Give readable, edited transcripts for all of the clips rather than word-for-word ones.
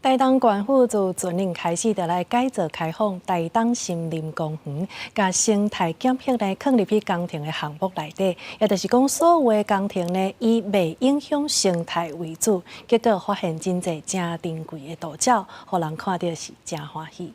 台东县府自前年开始，就来改造开放台东森林公园，甲生态检测呢放入去工程的项目内底，也就是讲，所有的工程呢以未影响生态为主。结果发现真侪正珍贵的大鸟，互人看到是真欢喜。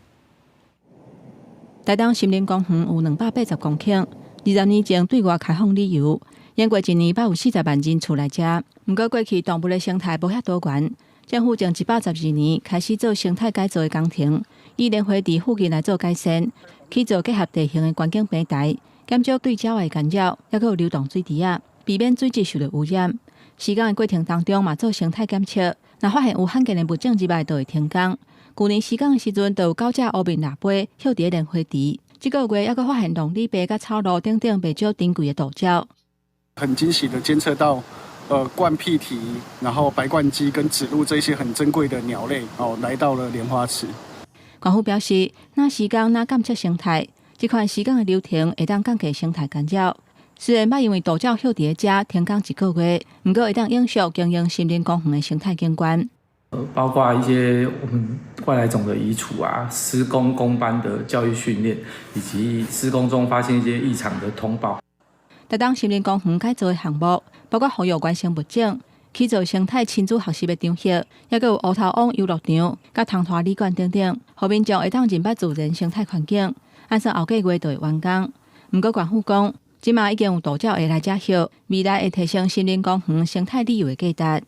台东森林公园有280公顷，20年前对外开放旅游，延过一年840万人次来遮。不过过去动物的生态无遐多元。政府从112年开始做生态改造的工程，以莲花池附近来做改善，去做结合地形的观景平台，减少对鸟的干扰，也有流动水池啊，避免水质受到污染。施工的过程当中嘛，做生态检测，若发现有罕见的物种入来，就会停工。去年施工的时阵，就有9只乌面腊杯休伫莲花池。这个月还发现龙李白甲草路等等袂少珍贵的大鸟。很惊喜的监测到。冠屁蹄，然后白冠鸡跟紫鹭这些很珍贵的鸟类来到了莲花池。官府表示，那施工那监测生态，这款施工的流程会当降低生态干扰。虽然捌因为大鸟休伫遮停工1个月，不过会当影响经营森林公园的生态景观。包括一些我们外来种的移除啊，施工工班的教育训练，以及施工中发现一些异常的通报。台东森林公园改造的项目，包括保育原生物种、去做生态亲子学习的场域，也有乌头翁游乐场、甲通化旅馆等等，互民众会当认捌自然生态环境。按说后个月就会完工。不过县府讲，即马已经有大鸟会来遮歇，未来会提升森林公园生态旅游的价值。